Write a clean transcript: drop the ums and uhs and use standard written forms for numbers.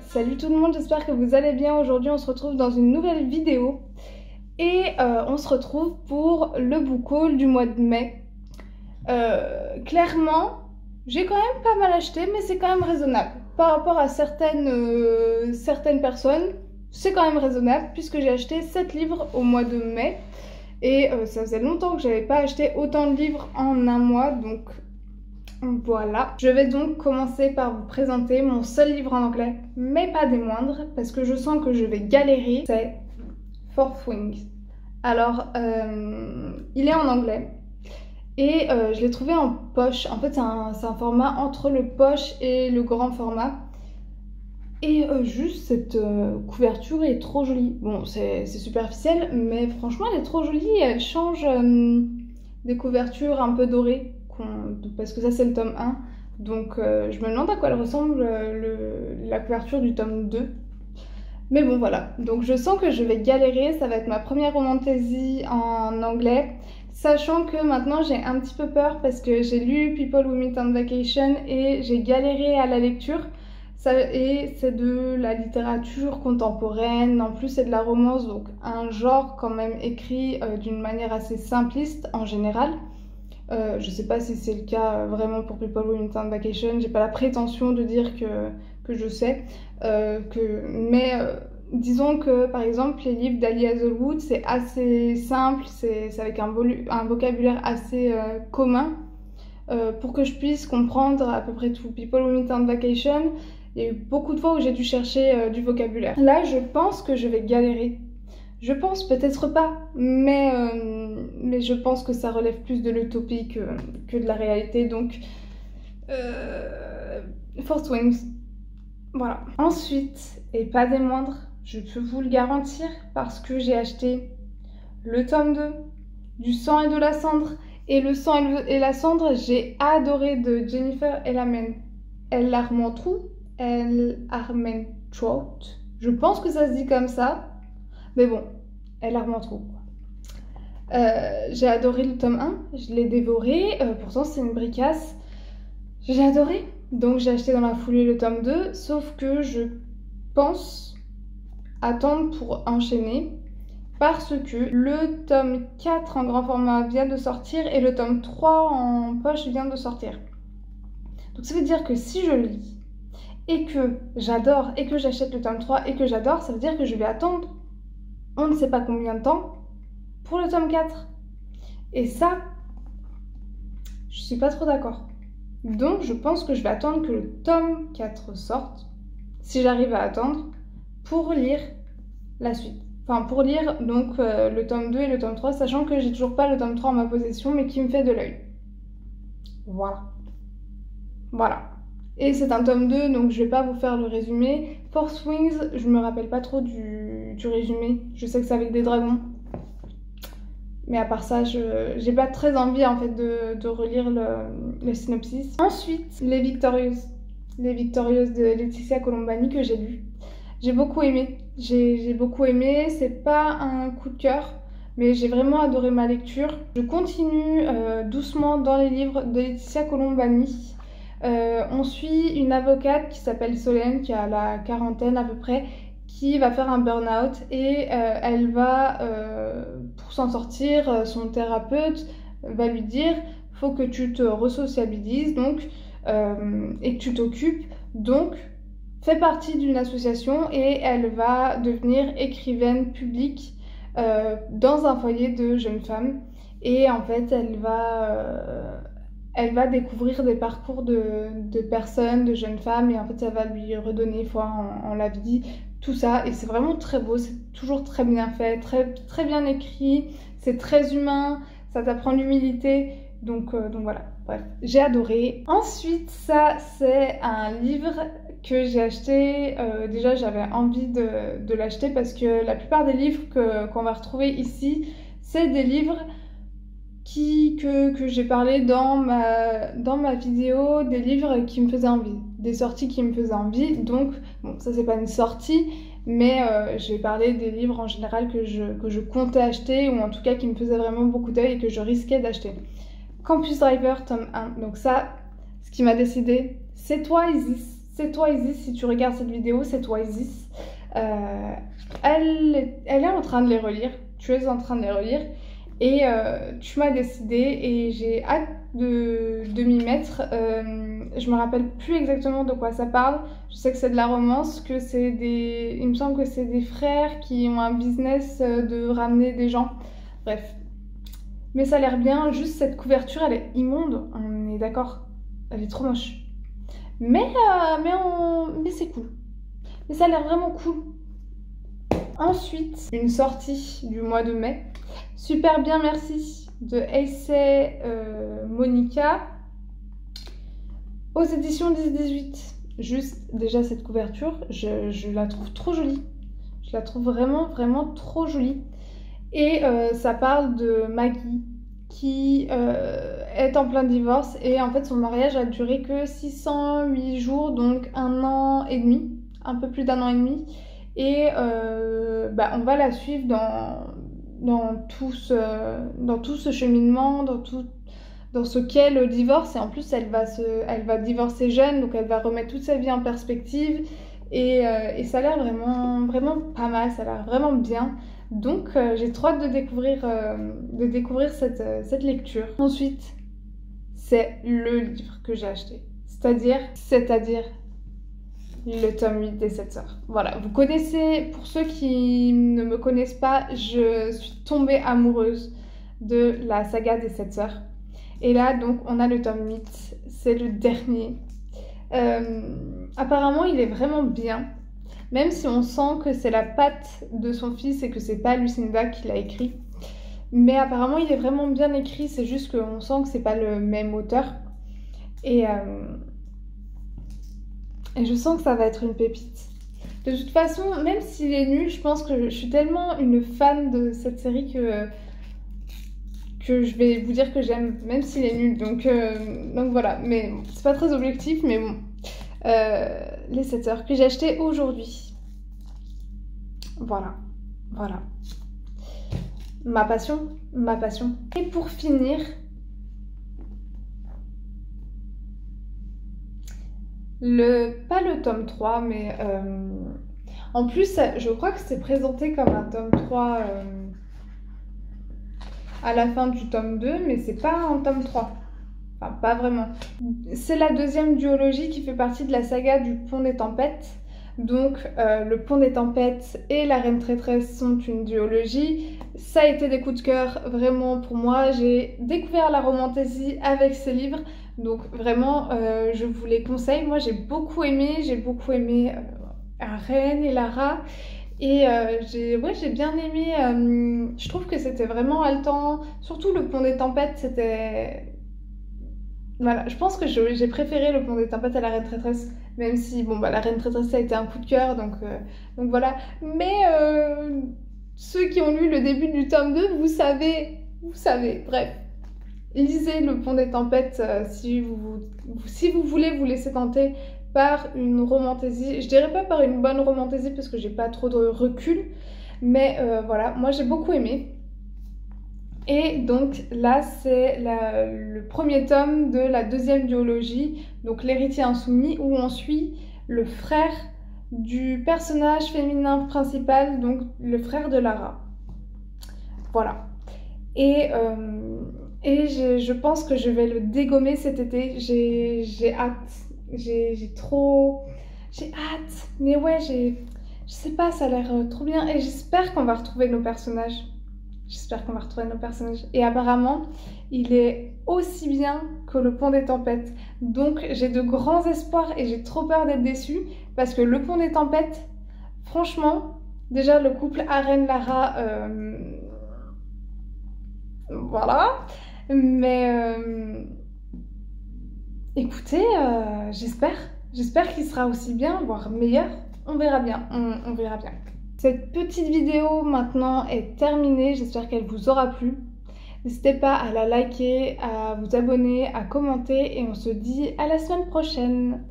Salut tout le monde, j'espère que vous allez bien. Aujourd'hui on se retrouve dans une nouvelle vidéo et on se retrouve pour le book haul du mois de mai. Clairement, j'ai quand même pas mal acheté, mais c'est quand même raisonnable. Par rapport à certaines personnes, c'est quand même raisonnable puisque j'ai acheté 7 livres au mois de mai et ça faisait longtemps que j'avais pas acheté autant de livres en un mois, donc voilà. Je vais donc commencer par vous présenter mon seul livre en anglais, mais pas des moindres, parce que je sens que je vais galérer. C'est Fourth Wing. Alors, il est en anglais et je l'ai trouvé en poche. En fait, c'est un format entre le poche et le grand format. Et juste cette couverture est trop jolie. Bon, c'est superficiel, mais franchement, elle est trop jolie. Elle change des couvertures un peu dorées. Parce que ça c'est le tome 1, donc je me demande à quoi elle ressemble la couverture du tome 2. Mais bon voilà, donc je sens que je vais galérer, ça va être ma première romantasy en anglais, sachant que maintenant j'ai un petit peu peur parce que j'ai lu People We Meet on Vacation et j'ai galéré à la lecture. Et c'est de la littérature contemporaine, en plus c'est de la romance, donc un genre quand même écrit d'une manière assez simpliste en général. Je sais pas si c'est le cas vraiment pour People We Meet on Vacation, j'ai pas la prétention de dire que je sais, mais disons que par exemple les livres d'Ali Hazelwood c'est assez simple, c'est avec un vocabulaire assez commun pour que je puisse comprendre à peu près tout. People We Meet on Vacation, il y a eu beaucoup de fois où j'ai dû chercher du vocabulaire. Là je pense que je vais galérer. Je pense, peut-être pas, mais je pense que ça relève plus de l'utopie que de la réalité, donc Fourth Wings, voilà. Ensuite, et pas des moindres, je peux vous le garantir, parce que j'ai acheté le tome 2 du sang et de la cendre, et le sang et la cendre, j'ai adoré, de Jennifer El Armentrout, je pense que ça se dit comme ça. Mais bon, elle a trop. J'ai adoré le tome 1, je l'ai dévoré, pourtant c'est une bricasse. J'ai adoré, donc j'ai acheté dans la foulée le tome 2, sauf que je pense attendre pour enchaîner, parce que le tome 4 en grand format vient de sortir et le tome 3 en poche vient de sortir. Donc ça veut dire que si je lis et que j'adore et que j'achète le tome 3 et que j'adore, ça veut dire que je vais attendre on ne sait pas combien de temps pour le tome 4. Et ça, je suis pas trop d'accord. Donc je pense que je vais attendre que le tome 4 sorte, si j'arrive à attendre, pour lire la suite. Enfin pour lire donc le tome 2 et le tome 3, sachant que j'ai toujours pas le tome 3 en ma possession, mais qui me fait de l'œil. Voilà. Voilà. Et c'est un tome 2, donc je vais pas vous faire le résumé. Fourth Wings, je me rappelle pas trop du résumé. Je sais que c'est avec des dragons. Mais à part ça, j'ai pas très envie en fait de relire le synopsis. Ensuite, Les Victorieuses. Les Victorieuses de Laetitia Colombani que j'ai lu. J'ai beaucoup aimé. J'ai beaucoup aimé. C'est pas un coup de cœur, mais j'ai vraiment adoré ma lecture. Je continue doucement dans les livres de Laetitia Colombani. On suit une avocate qui s'appelle Solène, qui a la quarantaine à peu près, qui va faire un burn-out et elle va, pour s'en sortir, son thérapeute va lui dire « faut que tu te resociabilises donc, et que tu t'occupes, donc fais partie d'une association » et elle va devenir écrivaine publique dans un foyer de jeunes femmes. Et en fait, elle va découvrir des parcours de personnes, de jeunes femmes, et en fait ça va lui redonner foi en la vie, tout ça, et c'est vraiment très beau, c'est toujours très bien fait, très bien écrit, c'est très humain, ça t'apprend l'humilité, donc voilà, bref, j'ai adoré. Ensuite, ça c'est un livre que j'ai acheté, déjà j'avais envie de l'acheter parce que la plupart des livres qu'on va retrouver ici, c'est des livres que j'ai parlé dans ma vidéo, des livres qui me faisaient envie, des sorties qui me faisaient envie. Donc bon, ça c'est pas une sortie, mais j'ai parlé des livres en général que je comptais acheter, ou en tout cas qui me faisaient vraiment beaucoup d'œil et que je risquais d'acheter. Campus Driver tome 1, donc ça, ce qui m'a décidé, c'est toi Isis, c'est toi Isis, si tu regardes cette vidéo, c'est toi Isis. Elle est en train de les relire, tu es en train de les relire, et tu m'as décidé, et j'ai hâte de m'y mettre. Je me rappelle plus exactement de quoi ça parle. Je sais que c'est de la romance, que c'est des... Il me semble que c'est des frères qui ont un business de ramener des gens. Bref. Mais ça a l'air bien, juste cette couverture, elle est immonde, on est d'accord. Elle est trop moche. Mais c'est cool. Mais ça a l'air vraiment cool. Ensuite, une sortie du mois de mai. Super bien, merci, de Aisei Monica. Aux éditions 10-18. Juste, déjà, cette couverture, je la trouve trop jolie. Je la trouve vraiment, vraiment trop jolie. Et ça parle de Maggie qui est en plein divorce. Et en fait, son mariage a duré que 608 jours, donc 1 an et demi. Un peu plus d'1 an et demi. Et on va la suivre dans tout ce cheminement, dans ce qu'est le divorce. Et en plus, elle va divorcer jeune, donc elle va remettre toute sa vie en perspective. Et ça a l'air vraiment, vraiment pas mal, ça a l'air vraiment bien. Donc j'ai trop hâte de découvrir cette lecture. Ensuite, c'est le livre que j'ai acheté. C'est-à-dire le tome 8 des 7 sœurs. Voilà, vous connaissez, pour ceux qui ne me connaissent pas, je suis tombée amoureuse de la saga des 7 sœurs. Et là, donc, on a le tome 8, c'est le dernier. Apparemment, il est vraiment bien, même si on sent que c'est la patte de son fils et que c'est pas Lucinda qui l'a écrit. Mais apparemment, il est vraiment bien écrit, c'est juste qu'on sent que c'est pas le même auteur. Et je sens que ça va être une pépite. De toute façon, même s'il est nul, je pense que je suis tellement une fan de cette série que je vais vous dire que j'aime, même s'il est nul. Donc voilà, mais bon, c'est pas très objectif, mais bon. Les 7 sœurs que j'ai acheté aujourd'hui. Voilà. Ma passion. Et pour finir, pas le tome 3, mais en plus, je crois que c'est présenté comme un tome 3 à la fin du tome 2, mais c'est pas un tome 3. Enfin, pas vraiment. C'est la deuxième duologie qui fait partie de la saga du Pont des Tempêtes. Donc, le Pont des Tempêtes et la Reine Traîtresse sont une duologie. Ça a été des coups de cœur, vraiment, pour moi. J'ai découvert la romantasy avec ces livres. Donc, vraiment, je vous les conseille. Moi, j'ai beaucoup aimé. Reine et Lara. Et j'ai bien aimé. Je trouve que c'était vraiment haletant. Surtout le Pont des Tempêtes, c'était... Voilà, je pense que j'ai préféré le Pont des Tempêtes à la Reine Traîtresse, même si la Reine Traîtresse ça a été un coup de cœur, donc voilà. Mais ceux qui ont lu le début du tome 2, vous savez, bref. Lisez le Pont des Tempêtes si vous voulez vous laisser tenter par une romantasy. Je dirais pas par une bonne romantasy parce que j'ai pas trop de recul, mais voilà, moi j'ai beaucoup aimé. Et donc là, c'est le premier tome de la deuxième duologie, donc l'héritier insoumis, où on suit le frère du personnage féminin principal, donc le frère de Lara. Voilà. Et je pense que je vais le dégommer cet été. J'ai hâte. J'ai hâte. Mais ouais, je sais pas, ça a l'air trop bien. Et j'espère qu'on va retrouver nos personnages. Et apparemment, il est aussi bien que le Pont des Tempêtes. Donc j'ai de grands espoirs et j'ai trop peur d'être déçue. Parce que le Pont des Tempêtes, franchement, déjà le couple Arène-Lara, voilà. Mais écoutez, j'espère qu'il sera aussi bien, voire meilleur. On verra bien, on verra bien. Cette petite vidéo maintenant est terminée, j'espère qu'elle vous aura plu. N'hésitez pas à la liker, à vous abonner, à commenter et on se dit à la semaine prochaine.